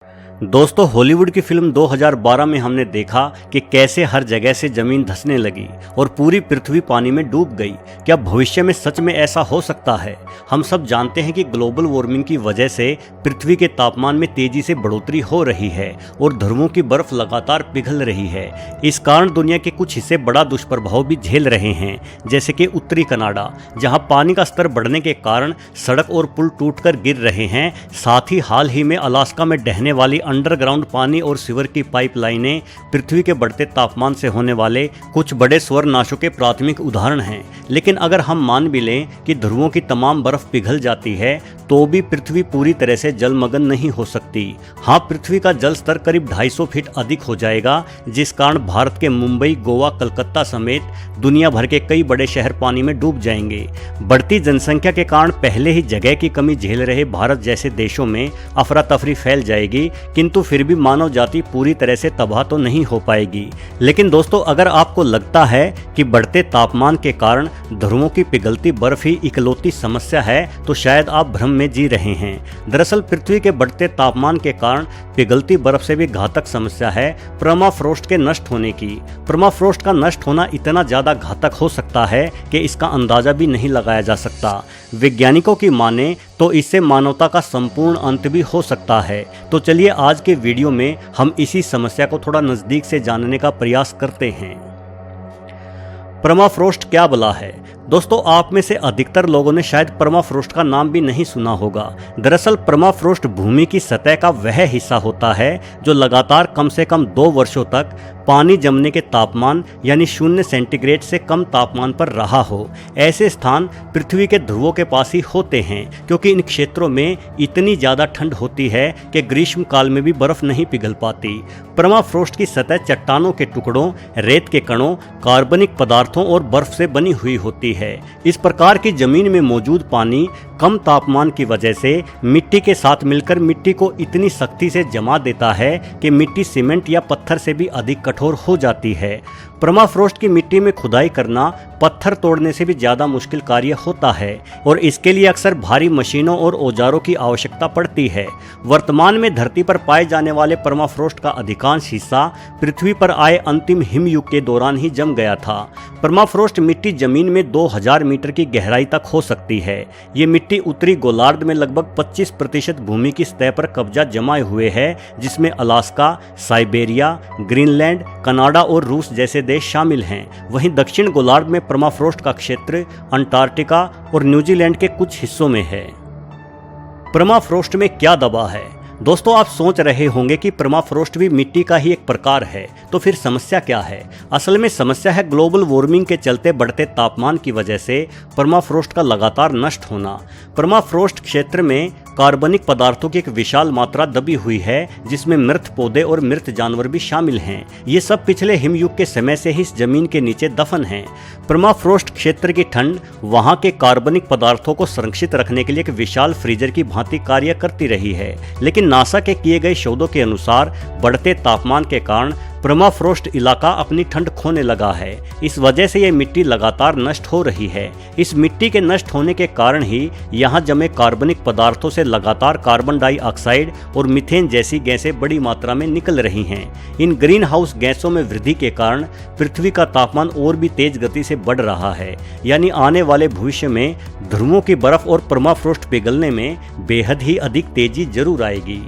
दोस्तों, हॉलीवुड की फिल्म 2012 में हमने देखा कि कैसे हर जगह से जमीन धंसने लगी और पूरी पृथ्वी पानी में डूब गई। क्या भविष्य में सच में ऐसा हो सकता है? हम सब जानते हैं कि ग्लोबल वार्मिंग की वजह से पृथ्वी के तापमान में तेजी से बढ़ोतरी हो रही है और ध्रुवों की बर्फ लगातार पिघल रही है। इस कारण दुनिया के कुछ हिस्से बड़ा दुष्प्रभाव भी झेल रहे हैं, जैसे कि उत्तरी कनाडा, जहां पानी का स्तर बढ़ने के कारण सड़क और पुल टूटकर गिर रहे हैं। साथ ही हाल ही में अलास्का में बहने वाली अंडरग्राउंड पानी और सीवर की पाइपलाइनें पृथ्वी के बढ़ते तापमान से होने वाले कुछ बड़े स्वर्नाशों के प्राथमिक उदाहरण हैं। लेकिन अगर हम मान भी लें कि ध्रुवों की तमाम बर्फ पिघल जाती है, तो भी पृथ्वी पूरी तरह से जलमग्न नहीं हो सकती। हाँ, पृथ्वी का जल स्तर करीब 250 फीट अधिक हो जाएगा, जिस कारण भारत के मुंबई, गोवा, कलकत्ता समेत दुनिया भर के कई बड़े शहर पानी में डूब जाएंगे। बढ़ती जनसंख्या के कारण पहले ही जगह की कमी झेल रहे भारत जैसे देशों में अफरा तफरी फैल जाएगी, किंतु फिर भी मानव जाति पूरी तरह से तबाह तो नहीं हो पाएगी। लेकिन दोस्तों, अगर आपको लगता है कि बढ़ते तापमान के कारण ध्रुवों की पिघलती बर्फ ही इकलौती समस्या है, तो शायद आप भ्रम में जी रहे हैं। दरअसल पृथ्वी के बढ़ते तापमान के कारण पिघलती बर्फ से भी घातक समस्या है परमाफ्रोस्ट के नष्ट होने की। परमाफ्रोस्ट का नष्ट होना इतना ज्यादा घातक हो सकता है कि इसका अंदाजा भी नहीं लगाया जा सकता। वैज्ञानिकों की माने तो इससे मानवता का संपूर्ण अंत भी हो सकता है। तो चलिए आज के वीडियो में हम इसी समस्या को थोड़ा नजदीक से जानने का प्रयास करते हैं। परमाफ्रोस्ट क्या भला है? दोस्तों, आप में से अधिकतर लोगों ने शायद परमाफ्रोस्ट का नाम भी नहीं सुना होगा। दरअसल परमाफ्रोस्ट भूमि की सतह का वह हिस्सा होता है जो लगातार कम से कम 2 वर्षों तक पानी जमने के तापमान यानी 0 सेंटीग्रेड से कम तापमान पर रहा हो। ऐसे स्थान पृथ्वी के ध्रुवों के पास ही होते हैं, क्योंकि इन क्षेत्रों में इतनी ज़्यादा ठंड होती है कि ग्रीष्म काल में भी बर्फ नहीं पिघल पाती। परमाफ्रोस्ट की सतह चट्टानों के टुकड़ों, रेत के कणों, कार्बनिक पदार्थों और बर्फ से बनी हुई होती है। इस प्रकार की जमीन में मौजूद पानी कम तापमान की वजह से मिट्टी के साथ मिलकर मिट्टी को इतनी सख्ती से जमा देता है कि मिट्टी सीमेंट या पत्थर से भी अधिक कठोर हो जाती है। परमाफ्रोस्ट की मिट्टी में खुदाई करना पत्थर तोड़ने से भी ज्यादा मुश्किल कार्य होता है और इसके लिए अक्सर भारी मशीनों और औजारों की आवश्यकता पड़ती है। वर्तमान में धरती पर पाए जाने वाले परमाफ्रोस्ट का अधिकांश हिस्सा पृथ्वी पर आए अंतिम हिमयुग के दौरान ही जम गया था। परमाफ्रोस्ट मिट्टी जमीन में 2000 मीटर की गहराई तक हो सकती है। ये मिट्टी उत्तरी गोलार्ध में लगभग 25% भूमि की सतह पर कब्जा जमाए हुए है, जिसमें अलास्का, साइबेरिया, ग्रीनलैंड, कनाडा और रूस जैसे देश शामिल हैं। वहीं दक्षिण गोलार्ध में परमाफ्रोस्ट का क्षेत्र अंटार्कटिका और न्यूजीलैंड के कुछ हिस्सों में है। परमाफ्रोस्ट में क्या दबा है? दोस्तों, आप सोच रहे होंगे कि परमाफ्रोस्ट भी मिट्टी का ही एक प्रकार है, तो फिर समस्या क्या है? असल में समस्या है ग्लोबल वार्मिंग के चलते बढ़ते तापमान की वजह से परमाफ्रोस्ट का लगातार नष्ट होना। परमाफ्रोस्ट क्षेत्र में कार्बनिक पदार्थों की एक विशाल मात्रा दबी हुई है, जिसमें मृत पौधे और मृत जानवर भी शामिल हैं। ये सब पिछले हिमयुग के समय से ही इस जमीन के नीचे दफन हैं। परमाफ्रोस्ट क्षेत्र की ठंड वहां के कार्बनिक पदार्थों को संरक्षित रखने के लिए एक विशाल फ्रीजर की भांति कार्य करती रही है। लेकिन नासा के किए गए शोधों के अनुसार बढ़ते तापमान के कारण परमाफ्रोस्ट इलाका अपनी ठंड खोने लगा है। इस वजह से यह मिट्टी लगातार नष्ट हो रही है। इस मिट्टी के नष्ट होने के कारण ही यहाँ जमे कार्बनिक पदार्थों से लगातार कार्बन डाइऑक्साइड और मीथेन जैसी गैसें बड़ी मात्रा में निकल रही हैं। इन ग्रीन हाउस गैसों में वृद्धि के कारण पृथ्वी का तापमान और भी तेज गति से बढ़ रहा है। यानी आने वाले भविष्य में ध्रुवों की बर्फ और परमाफ्रोस्ट पिघलने में बेहद ही अधिक तेजी जरूर आएगी।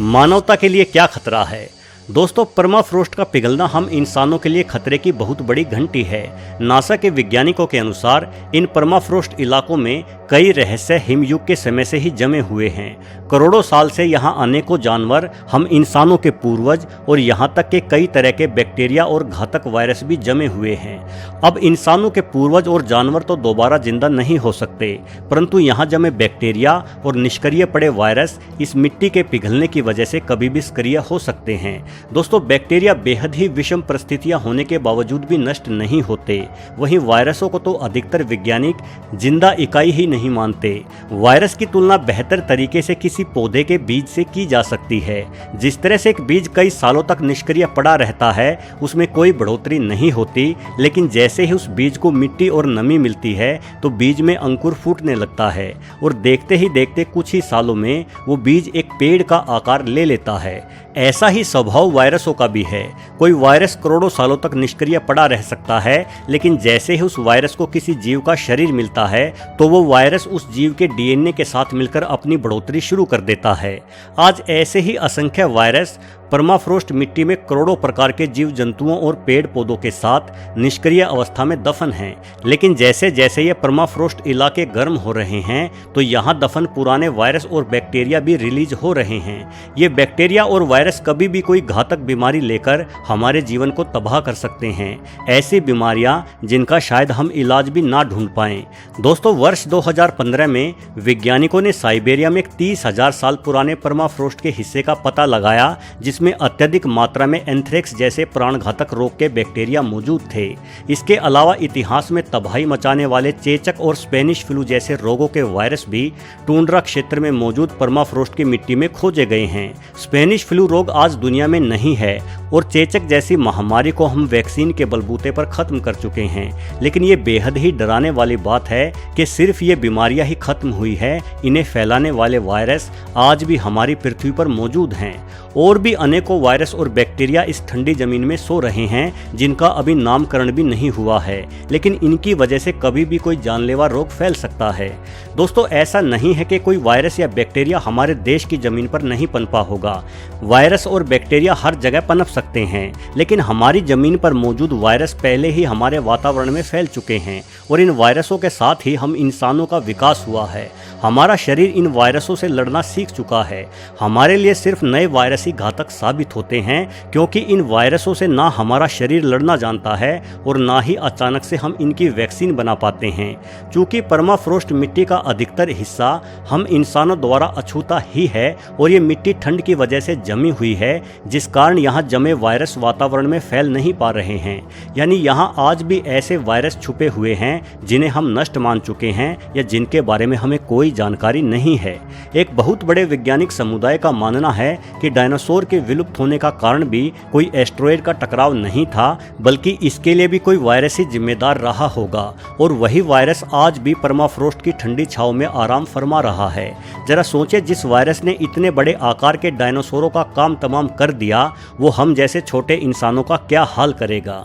मानवता के लिए क्या खतरा है? दोस्तों, परमाफ्रोस्ट का पिघलना हम इंसानों के लिए खतरे की बहुत बड़ी घंटी है। नासा के वैज्ञानिकों के अनुसार इन परमाफ्रोस्ट इलाकों में कई रहस्य हिमयुग के समय से ही जमे हुए हैं। करोड़ों साल से यहाँ अनेकों जानवर, हम इंसानों के पूर्वज और यहाँ तक के कई तरह के बैक्टीरिया और घातक वायरस भी जमे हुए हैं। अब इंसानों के पूर्वज और जानवर तो दोबारा जिंदा नहीं हो सकते, परंतु यहाँ जमे बैक्टीरिया और निष्क्रिय पड़े वायरस इस मिट्टी के पिघलने की वजह से कभी भी सक्रिय हो सकते हैं। दोस्तों, बैक्टीरिया बेहद ही विषम परिस्थितियां होने के बावजूद भी नष्ट नहीं होते। वहीं वायरसों को तो अधिकतर वैज्ञानिक जिंदा इकाई ही नहीं मानते। वायरस की तुलना बेहतर तरीके से किसी पौधे के बीज से की जा सकती है। जिस तरह से एक बीज कई सालों तक निष्क्रिय पड़ा रहता है, उसमें कोई बढ़ोतरी नहीं होती, लेकिन जैसे ही उस बीज को मिट्टी और नमी मिलती है तो बीज में अंकुर फूटने लगता है और देखते ही देखते कुछ ही सालों में वो बीज एक पेड़ का आकार ले लेता है। ऐसा ही स्वभाव वायरसों का भी है। कोई वायरस करोड़ों सालों तक निष्क्रिय पड़ा रह सकता है, लेकिन जैसे ही उस वायरस को किसी जीव का शरीर मिलता है तो वो वायरस उस जीव के डीएनए के साथ मिलकर अपनी बढ़ोतरी शुरू कर देता है। आज ऐसे ही असंख्य वायरस परमाफ्रोस्ट मिट्टी में करोड़ों प्रकार के जीव जंतुओं और पेड़ पौधों के साथ निष्क्रिय अवस्था में दफन हैं। लेकिन जैसे जैसे ये परमाफ्रोस्ट इलाके गर्म हो रहे हैं तो यहाँ दफन पुराने वायरस और बैक्टीरिया भी रिलीज हो रहे हैं। ये बैक्टीरिया और वायरस कभी भी कोई घातक बीमारी लेकर हमारे जीवन को तबाह कर सकते हैं। ऐसी बीमारियां जिनका शायद हम इलाज भी ना ढूंढ पाएं। दोस्तों, वर्ष 2015 में वैज्ञानिकों ने साइबेरिया में एक 30,000 साल पुराने परमाफ्रोस्ट के हिस्से का पता लगाया, जिसमें अत्यधिक मात्रा में एंथ्रेक्स जैसे प्राणघातक रोग के बैक्टीरिया मौजूद थे। इसके अलावा इतिहास में तबाही मचाने वाले चेचक और स्पेनिश फ्लू जैसे रोगों के वायरस भी टुंड्रा क्षेत्र में मौजूद परमाफ्रोस्ट की मिट्टी में खोजे गए हैं। स्पेनिश फ्लू रोग आज दुनिया में नहीं है और चेचक जैसी महामारी को हम वैक्सीन के बलबूते पर खत्म कर चुके हैं। लेकिन ये बेहद ही डराने वाली बात है कि सिर्फ ये बीमारियां ही खत्म हुई है, इन्हें फैलाने वाले वायरस आज भी हमारी पृथ्वी पर मौजूद हैं। और भी अनेकों वायरस और बैक्टीरिया इस ठंडी जमीन में सो रहे हैं, जिनका अभी नामकरण भी नहीं हुआ है, लेकिन इनकी वजह से कभी भी कोई जानलेवा रोग फैल सकता है। दोस्तों, ऐसा नहीं है कि कोई वायरस या बैक्टीरिया हमारे देश की जमीन पर नहीं पनपा होगा। वायरस और बैक्टीरिया हर जगह पनप सकते हैं, लेकिन हमारी जमीन पर मौजूद वायरस पहले ही हमारे वातावरण में फैल चुके हैं और इन वायरसों के साथ ही हम इंसानों का विकास हुआ है। हमारा शरीर इन वायरसों से लड़ना सीख चुका है। हमारे लिए सिर्फ नए वायरस ही घातक साबित होते हैं, क्योंकि इन वायरसों से ना हमारा शरीर लड़ना जानता है और ना ही अचानक से हम इनकी वैक्सीन बना पाते हैं। चूंकि परमाफ्रोस्ट मिट्टी का अधिकतर हिस्सा हम इंसानों द्वारा अछूता ही है और ये मिट्टी ठंड की वजह से जमी हुई है, जिस कारण यहाँ जमे वायरस वातावरण में फैल नहीं पा रहे हैं। यानी यहाँ आज भी ऐसे वायरस छुपे हुए हैं जिन्हें हम नष्ट मान चुके हैं या जिनके बारे में हमें कोई जानकारी नहीं है। एक बहुत बड़े वैज्ञानिक समुदाय का मानना है कि डायनासोर के विलुप्त होने का कारण भी कोई एस्टेरॉयड का टकराव नहीं था, बल्कि इसके लिए भी कोई वायरस ही जिम्मेदार रहा होगा और वही वायरस आज भी परमाफ्रोस्ट की ठंडी छांव में आराम फरमा रहा है। जरा सोचें, जिस वायरस ने इतने बड़े आकार के डायनासोरों का काम तमाम कर दिया, वो हम जैसे छोटे इंसानों का क्या हाल करेगा।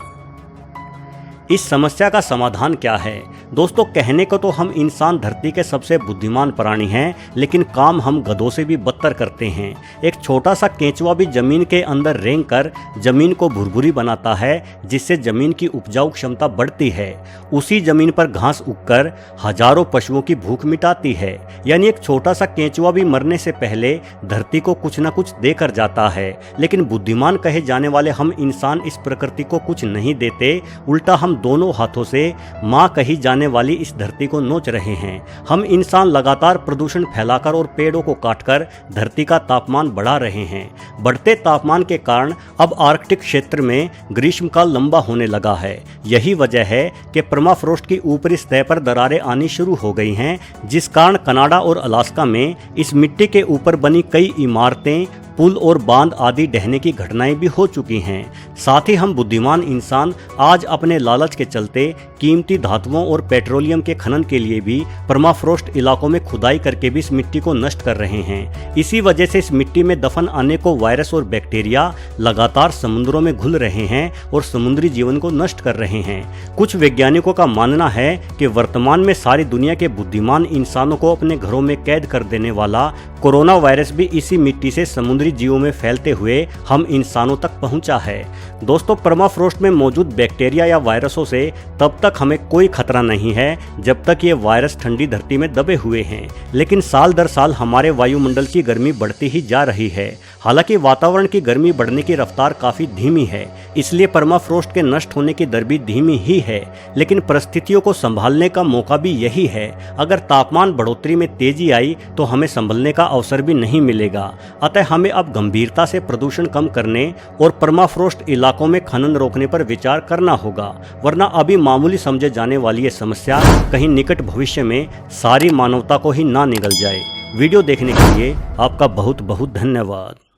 इस समस्या का समाधान क्या है? दोस्तों, कहने को तो हम इंसान धरती के सबसे बुद्धिमान प्राणी हैं, लेकिन काम हम गधों से भी बदतर करते हैं। एक छोटा सा केंचुआ भी जमीन के अंदर रेंग कर जमीन को भुरभुरी बनाता है, जिससे जमीन की उपजाऊ क्षमता बढ़ती है। उसी जमीन पर घास उगकर हजारों पशुओं की भूख मिटाती है। यानी एक छोटा सा केंचुआ भी मरने से पहले धरती को कुछ न कुछ देकर जाता है। लेकिन बुद्धिमान कहे जाने वाले हम इंसान इस प्रकृति को कुछ नहीं देते, उल्टा हम दोनों हाथों से माँ कही जाने वाली इस धरती को नोच रहे हैं। हम इंसान लगातार प्रदूषण फैलाकर और पेड़ों को काटकर धरती का तापमान बढ़ा रहे हैं। बढ़ते तापमान के कारण अब आर्कटिक क्षेत्र में ग्रीष्मकाल लंबा होने लगा है। यही वजह है कि परमाफ्रोस्ट की ऊपरी सतह पर दरारें आनी शुरू हो गई हैं, जिस कारण कनाडा और अलास्का में इस मिट्टी के ऊपर बनी कई इमारतें, पुल और बांध आदि ढहने की घटनाएं भी हो चुकी हैं। साथ ही हम बुद्धिमान इंसान आज अपने लालच के चलते कीमती धातुओं और पेट्रोलियम के खनन के लिए भी परमाफ्रोस्ट इलाकों में खुदाई करके भी इस मिट्टी को नष्ट कर रहे हैं। इसी वजह से इस मिट्टी में दफन अनेकों वायरस और बैक्टीरिया लगातार समुद्रों में घुल रहे हैं और समुद्री जीवन को नष्ट कर रहे हैं। कुछ वैज्ञानिकों का मानना है कि वर्तमान में सारी दुनिया के बुद्धिमान इंसानों को अपने घरों में कैद कर देने वाला कोरोना वायरस भी इसी मिट्टी से समुद्री जीवों में फैलते हुए हम इंसानों तक पहुंचा है। दोस्तों, परमाफ्रोस्ट में मौजूद बैक्टीरिया या वायरसों से तब तक हमें कोई खतरा नहीं है जब तक ये वायरस ठंडी धरती में दबे हुए हैं। लेकिन साल दर साल हमारे वायुमंडल की गर्मी बढ़ती ही जा रही है। हालांकि वातावरण की गर्मी बढ़ने की रफ्तार काफी धीमी है, इसलिए परमाफ्रोस्ट के नष्ट होने की दर भी धीमी ही है। लेकिन परिस्थितियों को संभालने का मौका भी यही है। अगर तापमान बढ़ोतरी में तेजी आई तो हमें संभलने का अवसर भी नहीं मिलेगा। अतः हमें अब गंभीरता से प्रदूषण कम करने और परमाफ्रॉस्ट इलाकों में खनन रोकने पर विचार करना होगा, वरना अभी मामूली समझे जाने वाली ये समस्या कहीं निकट भविष्य में सारी मानवता को ही ना निगल जाए। वीडियो देखने के लिए आपका बहुत बहुत धन्यवाद।